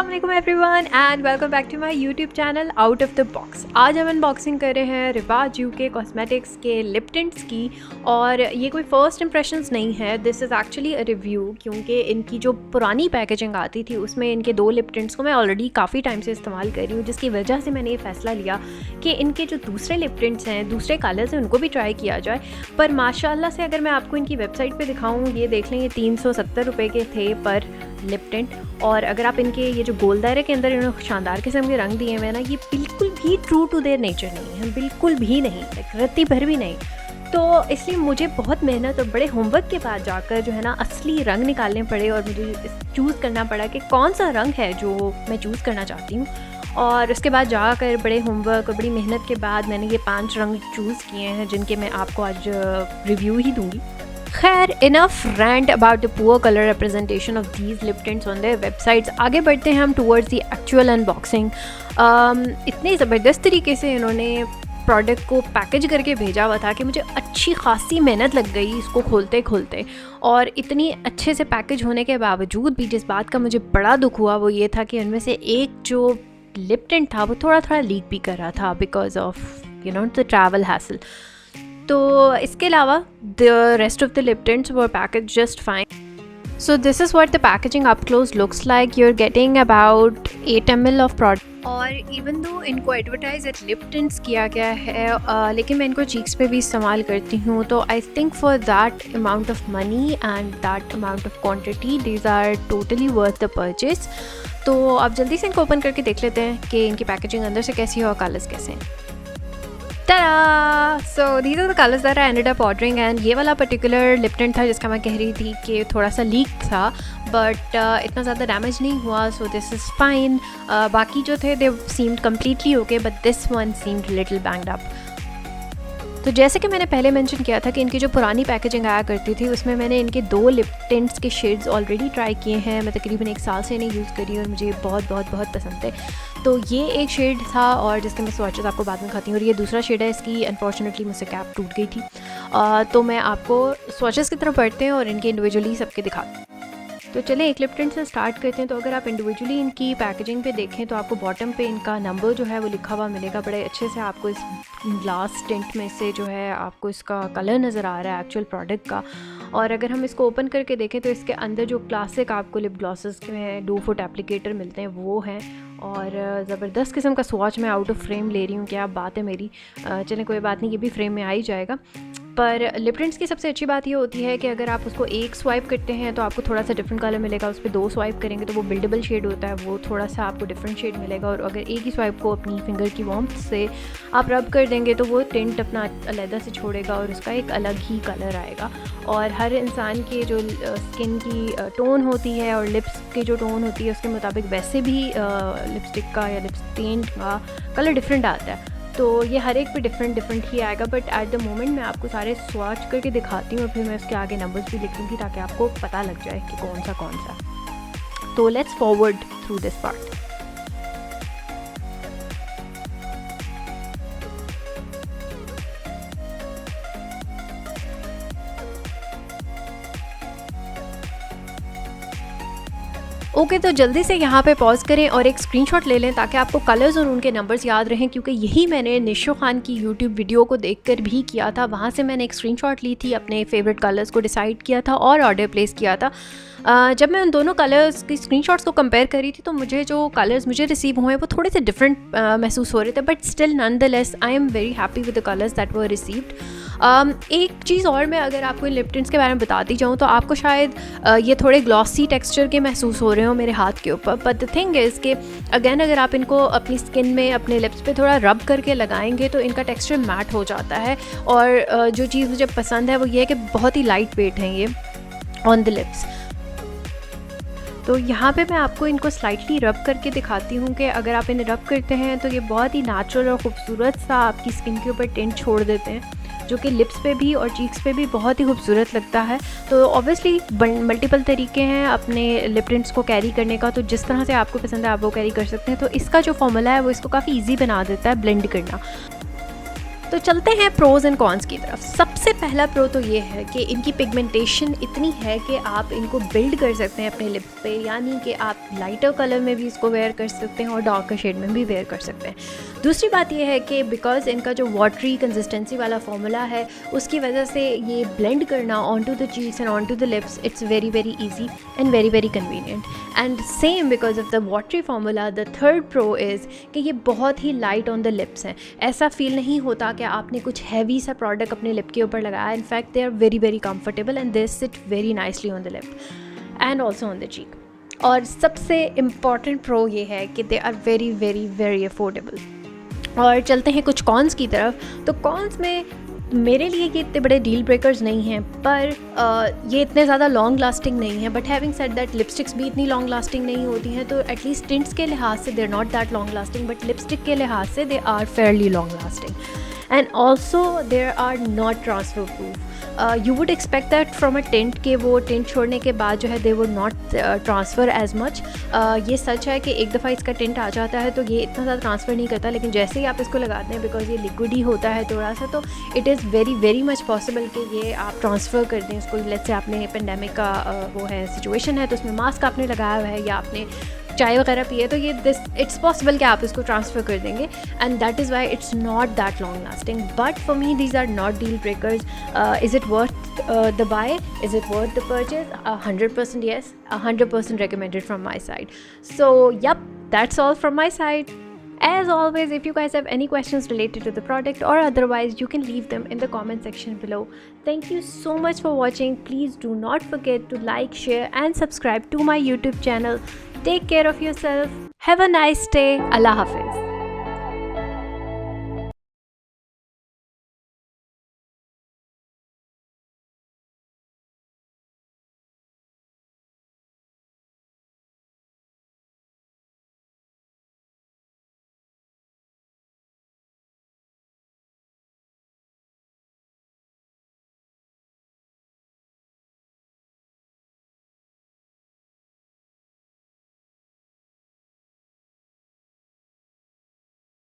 अस्सलाम वालेकुम everyone and welcome back to my YouTube channel out of the box. आज हम अनबॉक्सिंग कर रहे हैं रिवाज यूके कॉस्मेटिक्स के लिप टिंट्स की। और ये कोई फ़र्स्ट इंप्रेशंस नहीं है, this is actually a review, क्योंकि इनकी जो पुरानी पैकेजिंग आती थी उसमें इनके 2 लिप टिंट्स को मैं ऑलरेडी काफ़ी टाइम से इस्तेमाल कर रही हूँ, जिसकी वजह से मैंने ये फ़ैसला लिया कि इनके जो दूसरे लिप टिंट्स हैं, दूसरे कलर्स हैं, उनको भी ट्राई किया जाए। पर माशाल्लाह से अगर मैं आपको इनकी वेबसाइट पे दिखाऊँ, ये देख लें, ये 370 रुपये के थे पर लिप टिंट। और अगर आप इनके ये जो गोल दायरे के अंदर इन्होंने शानदार किस्म के रंग दिए हैं ना, ये बिल्कुल भी ट्रू टू देयर नेचर नहीं है, बिल्कुल भी नहीं, रत्ती भर भी नहीं। तो इसलिए मुझे बहुत मेहनत और बड़े होमवर्क के बाद जाकर जो है ना असली रंग निकालने पड़े और मुझे चूज़ करना पड़ा कि कौन सा रंग है जो मैं चूज़ करना चाहती हूँ। और उसके बाद जाकर बड़े होमवर्क और बड़ी मेहनत के बाद मैंने ये 5 रंग चूज़ किए हैं, जिनके मैं आपको आज रिव्यू ही दूँगी। खैर, enough rant about the poor colour representation of these lip tints on their websites. आगे बढ़ते हैं हम टूवर्ड्स द एक्चुअल अनबॉक्सिंग। इतने ज़बरदस्त तरीके से इन्होंने प्रोडक्ट को पैकेज करके भेजा हुआ था कि मुझे अच्छी खासी मेहनत लग गई इसको खोलते खोलते। और इतनी अच्छे से पैकेज होने के बावजूद भी जिस बात का मुझे बड़ा दुख हुआ वो ये था कि उनमें से एक जो लिप टिंट था वो थोड़ा थोड़ा लीक भी कर रहा था because of the travel hassle. तो इसके अलावा the rest of the lip tints were package just fine. So this is what the packaging up close looks like. You're getting about 8 ml of product. और even though इनको advertise eight lip tints किया गया है, लेकिन मैं इनको cheeks पे भी इस्तेमाल करती हूँ, तो I think for that amount of money and that amount of quantity these are totally worth the purchase. तो आप जल्दी से इनको ओपन करके देख लेते हैं कि इनकी पैकेजिंग अंदर से कैसी है और कलर्स कैसे हैं। So these are the colours that I ended up ordering. And ये वाला पर्टिकुलर लिप टिंट था जिसका मैं कह रही थी कि थोड़ा सा लीक था, बट इतना ज़्यादा डैमेज नहीं हुआ, सो दिस इज़ फाइन। बाकी जो थे दे seemed completely okay, but this one seemed little banged up. तो जैसे कि मैंने पहले मेंशन किया था कि इनकी जो पुरानी पैकेजिंग आया करती थी उसमें मैंने इनके 2 लिप टिंट्स के शेड्स ऑलरेडी ट्राई किए हैं। मैं तकरीबन 1 साल से इन्हें यूज़ करी और मुझे बहुत बहुत बहुत पसंद है। तो ये एक शेड था और जिसके मैं स्वॉचेस आपको बाद में खाती हूँ, और ये दूसरा शेड है, इसकी अनफॉर्चुनेटली मुझसे कैप टूट गई थी। तो मैं आपको स्वॉचेस की तरफ बढ़ते हैं और इनके इंडिविजुअली सबके दिखाती हूँ। तो चलें एक लिप टिंट से स्टार्ट करते हैं। तो अगर आप इंडिविजुअली इनकी पैकेजिंग पे देखें तो आपको बॉटम पे इनका नंबर जो है वो लिखा हुआ मिलेगा, बड़े अच्छे से आपको इस ग्लास टिंट में से जो है आपको इसका कलर नज़र आ रहा है एक्चुअल प्रोडक्ट का। और अगर हम इसको ओपन करके देखें तो इसके अंदर जो क्लासिक आपको लिप ग्लॉसेस के 2 फुट एप्लीकेटर मिलते हैं वो हैं, और ज़बरदस्त किस्म का स्वॉच मैं आउट ऑफ फ्रेम ले रही हूँ, क्या बात है मेरी। चलें कोई बात नहीं, ये भी फ्रेम में आ ही जाएगा। पर लिप टिंट्स की सबसे अच्छी बात ये होती है कि अगर आप उसको एक स्वाइप करते हैं तो आपको थोड़ा सा डिफरेंट कलर मिलेगा, उस पर 2 स्वाइप करेंगे तो वो बिल्डेबल शेड होता है, वो थोड़ा सा आपको डिफरेंट शेड मिलेगा। और अगर एक ही स्वाइप को अपनी फिंगर की वार्मथ से आप रब कर देंगे तो वो टिंट अपना अलग से छोड़ेगा और उसका एक अलग ही कलर आएगा। और हर इंसान के जो स्किन की टोन होती है और लिप्स की जो टोन होती है उसके मुताबिक वैसे भी लिपस्टिक का या लिप टिंट का कलर डिफरेंट आता है। तो ये हर एक पे डिफरेंट ही आएगा, बट एट द मोमेंट मैं आपको सारे स्वॉच करके दिखाती हूँ और फिर मैं उसके आगे नंबर्स भी लिख दूँगी ताकि आपको पता लग जाए कि कौन सा। तो let's forward through this part. Okay, तो जल्दी से यहाँ पे पॉज करें और एक स्क्रीनशॉट ले लें ताकि आपको कलर्स और उनके नंबर्स याद रहें, क्योंकि यही मैंने निशो खान की यूट्यूब वीडियो को देखकर भी किया था। वहाँ से मैंने एक स्क्रीनशॉट ली थी, अपने फेवरेट कलर्स को डिसाइड किया था और ऑर्डर प्लेस किया था। जब मैं उन दोनों कलर्स की स्क्रीनशॉट्स को कंपेयर करी थी तो मुझे जो कलर्स मुझे रिसीव हुए वो थोड़े से डिफरेंट महसूस हो रहे थे, but still nonetheless I am very happy with the colours that were received. एक चीज़ और मैं अगर आपको इन लिप टिंट्स के बारे में बताती जाऊँ तो आपको शायद ये थोड़े ग्लॉसी टेक्सचर के महसूस हो रहे हो मेरे हाथ के ऊपर, बट द थिंग इज़ कि अगेन अगर आप इनको अपनी स्किन में अपने लिप्स पे थोड़ा रब करके लगाएंगे तो इनका टेक्सचर मैट हो जाता है। और जो चीज़ मुझे पसंद है वो ये है कि बहुत ही लाइट वेट हैं ये ऑन द लिप्स। तो यहाँ पे मैं आपको इनको स्लाइटली रब करके दिखाती हूँ कि अगर आप इन्हें रब करते हैं तो ये बहुत ही नेचुरल और ख़ूबसूरत सा आपकी स्किन के ऊपर टिंट छोड़ देते हैं, जो कि लिप्स पे भी और चीक्स पे भी बहुत ही खूबसूरत लगता है। तो ऑब्वियसली मल्टीपल तरीके हैं अपने लिप टिंट्स को कैरी करने का, तो जिस तरह से आपको पसंद है आप वो कैरी कर सकते हैं। तो इसका जो फॉर्मूला है वो इसको काफ़ी ईजी बना देता है ब्लेंड करना। तो चलते हैं प्रोज़ एंड कॉन्स की तरफ। सबसे पहला प्रो तो ये है कि इनकी पिगमेंटेशन इतनी है कि आप इनको बिल्ड कर सकते हैं अपने लिप्स पे, यानी कि आप लाइटर कलर में भी इसको वेयर कर सकते हैं और डार्कर शेड में भी वेयर कर सकते हैं। दूसरी बात यह है कि बिकॉज़ इनका जो वाटरी कंसिस्टेंसी वाला फार्मूला है उसकी वजह से ये ब्लेंड करना on to the cheeks and on to the lips it's very very easy and very very convenient. And same because of the watery formula the third pro is कि ये बहुत ही लाइट ऑन द लिप्स हैं। ऐसा feel नहीं होता कि आपने कुछ हैवी सा प्रोडक्ट अपने लिप के ऊपर लगाया। In fact they are very very comfortable and they sit very nicely on the lip and also on the cheek. और सबसे इम्पॉर्टेंट प्रो ये है कि they are very very very affordable. और चलते हैं कुछ कॉन्स की तरफ। तो कॉन्स में मेरे लिए ये इतने बड़े डील ब्रेकर्स नहीं हैं, पर ये इतने ज़्यादा लॉन्ग लास्टिंग नहीं है। But having said that lipsticks भी इतनी लॉन्ग लास्टिंग नहीं होती हैं, तो एटलीस्ट टिंट्स के लिहाज से they are not that long lasting, but lipstick के लिहाज से they are fairly long lasting. And also there are not transfer proof. You would expect that from a tint कि वो टिंट छोड़ने के बाद जो है they would not transfer as much. ये सच है कि एक दफ़ा इसका टिंट आ जाता है तो ये इतना ज़्यादा ट्रांसफ़र नहीं करता, लेकिन जैसे ही आप इसको लगाते हैं बिकॉज ये लिक्विड ही होता है थोड़ा सा, तो it is very very much possible कि ये आप ट्रांसफ़र कर दें इसको। लेट्स से आपने पेंडेमिक का वो है सिचुएशन है तो उसमें मास्क आपने लगाया हुआ है या आपने चाय वगैरह पिए, तो ये दिस इट्स पॉसिबल कि आप इसको ट्रांसफ़र कर देंगे and that is why it's not that long lasting. But for me these are not deal breakers. Is it worth the buy? Is it worth the purchase? 100% yes, 100% recommended from my side. So yep, that's all from my side. As always, if you guys have any questions related to the product or otherwise, you can leave them in the comment section below. Thank you so much for watching. Please do not forget to like, share and subscribe to my YouTube channel. Take care of yourself. Have a nice day. Allah Hafiz.